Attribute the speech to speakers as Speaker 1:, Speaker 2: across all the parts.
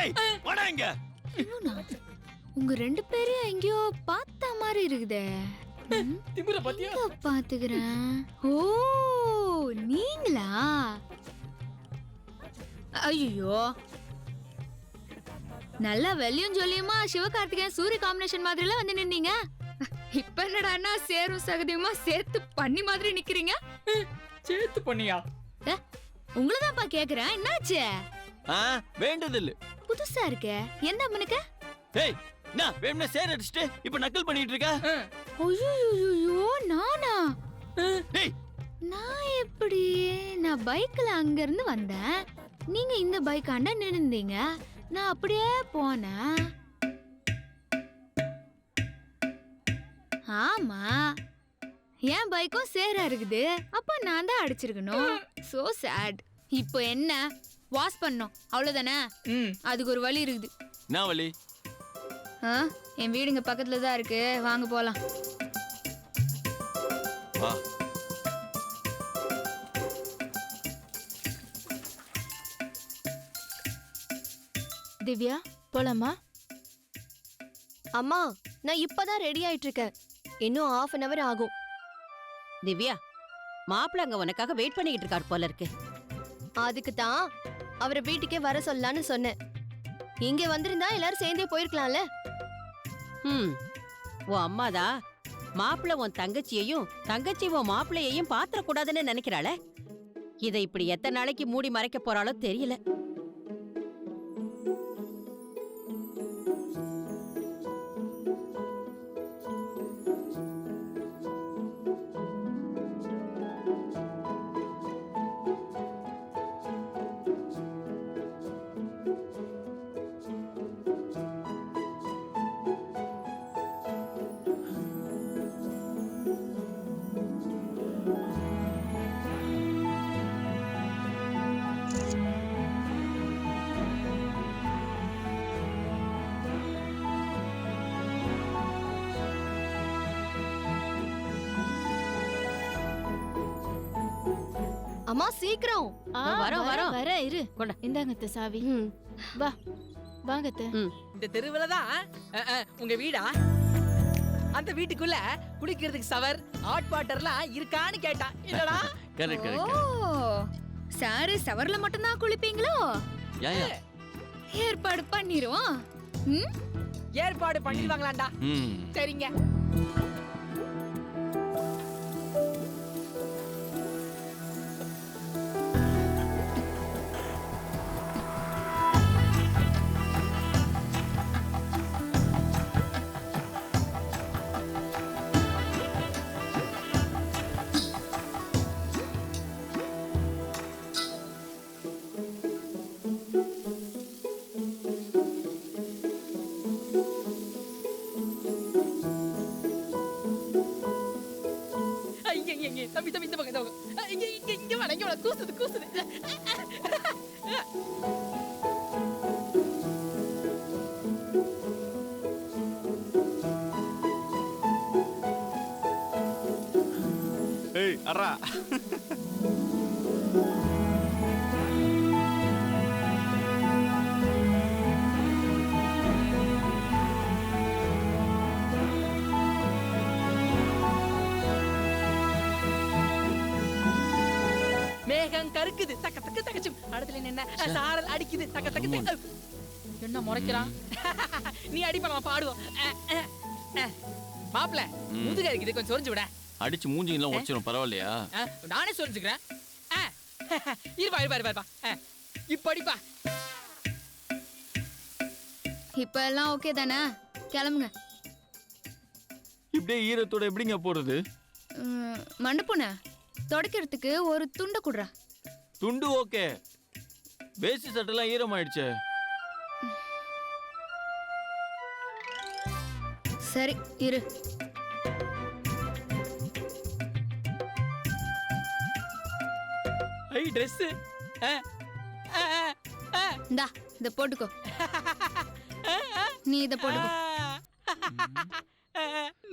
Speaker 1: டேய் வாடா இங்க.
Speaker 2: இவனா? உங்க ரெண்டு பேரையும் எங்கேயோ பார்த்த மாதிரி இருக்குதே.
Speaker 3: திமிர பாத்தியா?
Speaker 2: பாத்துக்கிறேன். ஓ நீங்களா? ஐயோ நல்லா வெளியும் சொல்லியுமா சிவகார்த்திகேயன் சூரிய காம்பினேஷன் மாதிரில வந்து நின்னீங்க. இப்ப என்னடான்னா சேரும் சகதியுமா சேர்த்து பண்ணி மாதிரி நிக்கிறீங்க.
Speaker 3: சேர்த்து பண்ணியா?
Speaker 2: உங்களதான்ப்பா கேக்குறேன். என்னாச்சு?
Speaker 1: வேண்டதில்ல.
Speaker 2: புதுசா இருக்கே. என்ன அம்மனுக்கு?
Speaker 1: டேய் நான் வேணும்னா சேர் அடிச்சிட்டு இப்ப நக்கல் பண்ணிட்டு இருக்க.
Speaker 2: ஐயோ நானா?
Speaker 1: டேய்
Speaker 2: நான் எப்படி? நான் பைக்ல அங்க இருந்து வந்தேன். நீங்க இந்த பைக் ஆண்ட நின்னுந்தீங்க. நான் அப்படியே போனேன். ஆமா என் பைக்கும் சேரா இருக்குது. அப்ப நான் தான் அடிச்சிருக்கணும். So sad. இப்போ என்ன? வாஷ் பண்ணோம் அவ்வளவுதானே? அதுக்கு ஒரு வழி இருக்குது.
Speaker 1: என்ன வழி?
Speaker 2: என் வீடு இங்க பக்கத்துல தான் இருக்கு. வாங்க போலாம்.
Speaker 1: வா.
Speaker 4: திவ்யா போலாமா?
Speaker 5: அம்மா நான் இப்பதான் ரெடி ஆயிட்டு இருக்கேன். இன்னும் 1/2 hour ஆகும்.
Speaker 6: திவ்யா மாப்பிள்ள அங்க உனக்காக வெயிட் பண்ணிக்கிட்டு இருக்காரு போல இருக்கு.
Speaker 5: அதுக்கு தான் அவரை வீட்டுக்கே வர சொல்லலான்னு சொன்னேன். இங்க வந்திருந்தா எல்லாரும் சேர்ந்தே போயிருக்கலாம்ல.
Speaker 6: உன் அம்மாதா மாப்பிள்ள உன் தங்கச்சியையும் தங்கச்சி உன் மாப்பிள்ளையையும் பாத்திர கூடாதுன்னு நினைக்கிறாள. இதை இப்படி எத்தனை நாளைக்கு மூடி மறைக்க போறாளோ தெரியல.
Speaker 5: அம்மா சீக்கிரம்
Speaker 6: வரோம் வரோம்.
Speaker 4: வர இரு.
Speaker 6: கொண்டா.
Speaker 4: இந்தாங்க சாவி. வா வாங்கத்த.
Speaker 3: இந்த தெருவுல தான் உங்க வீடா? அந்த வீட்டுக்குள்ள குடிக்கிறதுக்கு சவர் ஹாட் வாட்டர்லாம் இருக்கான்னு கேட்டா. இல்லடா?
Speaker 1: கரெக்ட்
Speaker 2: ஓ
Speaker 1: கரெக்ட்.
Speaker 2: சாரு சவர்ல மட்டும் தான் குளிப்பீங்களோ?
Speaker 1: யா
Speaker 2: ஏற்பாடு பண்ணிருவோம்.
Speaker 3: ஏற்பாடு பண்ணிடுவாங்களாண்டா? சரிங்க. தம்பி தம்பி இந்த பக்கம் இங்க இங்க இங்க வா. இங்க வா. கூசுது கூசுது.
Speaker 1: ஏய் அரா.
Speaker 3: மேகம் கருக்குது தக்க தக்க தக்கச்சு. அடுத்துல என்ன சாரல் அடிக்குது தக்க தக்க. என்ன முறைக்கிறான்? நீ அடிப்பா பாடுவோம். மாப்பிள்ள முதுக இருக்குது கொஞ்சம் சொரிஞ்சு விட.
Speaker 1: அடிச்சு மூஞ்சி எல்லாம் உடைச்சிரும் பரவாயில்லையா?
Speaker 3: நானே சொரிஞ்சுக்கிறேன். இருப்பா இருப்பா இருப்பா. இப்ப அடிப்பா.
Speaker 2: இப்ப எல்லாம் ஓகே தானே? கிளம்புங்க.
Speaker 1: இப்படியே ஈரத்தோட எப்படிங்க போறது?
Speaker 2: மண்டபுன தொடக்கிறதுக்கு ஒரு துண்டை குடுறா.
Speaker 1: துண்டு ஓகே. வேஷ்டி சட்டெல்லாம் ஈரமாயிடுச்சே.
Speaker 2: சரி இரு.
Speaker 3: ஐ Dress.
Speaker 2: இந்தா இத போட்டுக்கோ. நீ இத போட்டுக்கோ.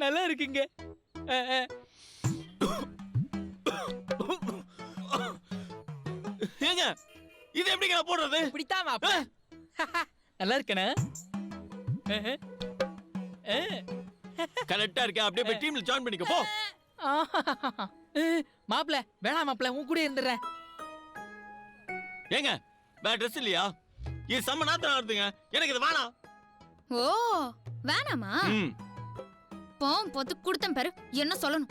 Speaker 3: நல்லா இருக்குங்க.
Speaker 1: ஏங்க இது எப்படிங்க போடுறது?
Speaker 3: இப்படித்தான் மாப்பிள்ள. நல்லா இருக்கேனா?
Speaker 1: கரெக்டா இருக்கேன். அப்படியே போய் டீம்ல ஜாயின் பண்ணிக்க போ.
Speaker 3: மாப்பிள வேணாம் மாப்பிள, உன் கூட இருந்துடுறேன்.
Speaker 1: ஏங்க வேற ட்ரெஸ் இல்லையா? இது செம்ம நாத்தம் வருதுங்க. எனக்கு இது வேணாம்.
Speaker 2: ஓ வேணாமா?
Speaker 1: ம்.
Speaker 2: பொத்து குடுத்தேன் பாரு, என்ன சொல்லணும்?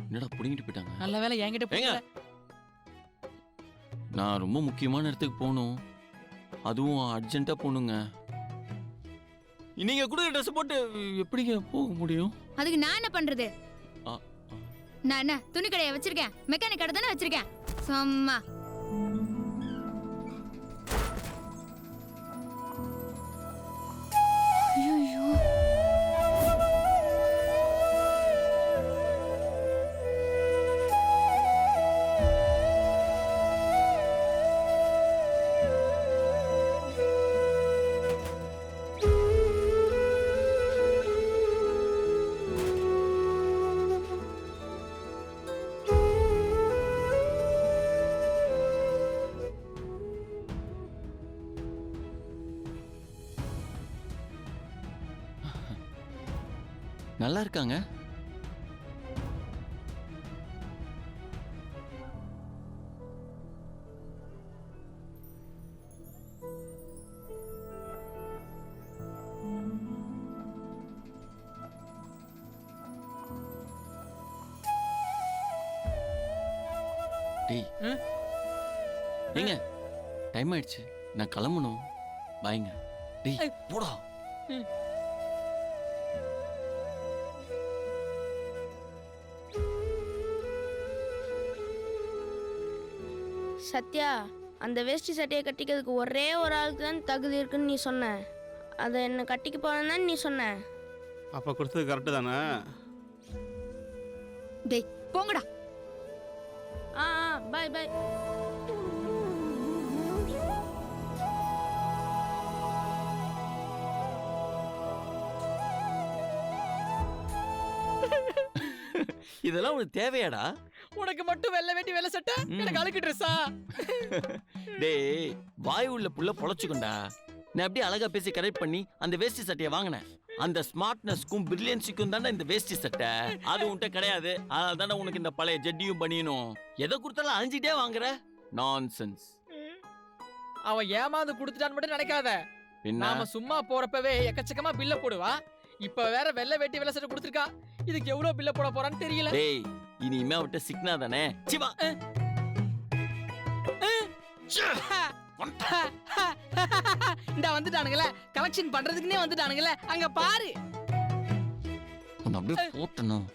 Speaker 1: என்னடா புடிங்கிட்டு போயிட்டாங்க?
Speaker 3: நல்ல வேலை என்கிட்ட
Speaker 1: ஏங்க
Speaker 3: போங்க.
Speaker 1: நான் ரொம்ப முக்கியமான இடத்துக்கு போகணும். அதுவும் அர்ஜென்ட்டா போகணுங்க. நீங்க கூட ட்ரெஸ் போட்டு எப்படிங்க போக முடியும்?
Speaker 2: அதுக்கு நான் என்ன பண்றது?
Speaker 1: ஆ,
Speaker 2: நான் என்ன துணி கடையை வச்சிருக்கேன்? மெக்கானிக் கடை தானே வச்சிருக்கேன். சும்மா ஐயோ
Speaker 1: நல்லா இருக்காங்க. டேய் ஏங்க டைம் ஆயிடுச்சு, நான் கிளம்பணும். பாய்ங்க. டேய் போடா.
Speaker 7: சத்யா, அந்த வேஷ்டி சட்டையை கட்டிக்கிறதுக்கு ஒரே ஒரு ஆளுக்கு தான் தகுதி இருக்குன்னு நீ சொன்ன. அதை என்ன கட்டிக்க போனேன்னு நீ சொன்ன.
Speaker 8: அப்போ கொடுத்தது கரெக்டு தானே?
Speaker 2: டேய் போங்கடா.
Speaker 7: ஆ பை பை.
Speaker 1: இதெல்லாம் உனக்கு தேவையாடா?
Speaker 3: உனக்கு மட்டும் வெள்ளை வேட்டி வெள்ளை சட்டை, எனக்கு அழுக்கு ட்ரெஸ்ஸா?
Speaker 1: டேய் வாய் உள்ள புள்ள பொழைச்சுக்கொண்டா. நான் அப்படியே அழகா பேசி கரெக்ட் பண்ணி அந்த வேஷ்டி சட்டையை வாங்கினேன். அந்த ஸ்மார்ட்னஸ்க்கும் பிரில்லியன்ஸுக்கும் தானே இந்த வேஷ்டி சட்டை. அது உன்கிட்ட கிடையாது. அதனால தானே உனக்கு இந்த பழைய ஜட்டியும் பனியனும். எதை கொடுத்தாலும் அழிஞ்சிட்டே வாங்குற. நான்சென்ஸ்.
Speaker 3: அவன் ஏமாந்து குடுத்துட்டான்னு மட்டும் நினைக்காத.
Speaker 1: என்ன
Speaker 3: நாம சும்மா போறப்பவே எக்கச்சக்கமா பில்ல போடுவா. இப்ப வேற வெள்ளை வேட்டி வெள்ளை சட்டை கொடுத்துருக்கா. இதுக்கு எவ்வளவு பில்ல போட போறான்னு தெரியல.
Speaker 1: டேய் இனிமே அவட்ட சிக்னா தானே. சிவா
Speaker 3: இந்த வந்துட்டானுங்களே, கலெக்ஷன் பண்றதுக்குன்னே வந்துட்டானுங்களே. அங்க பாரு.
Speaker 1: அப்படியே போட்டணும்.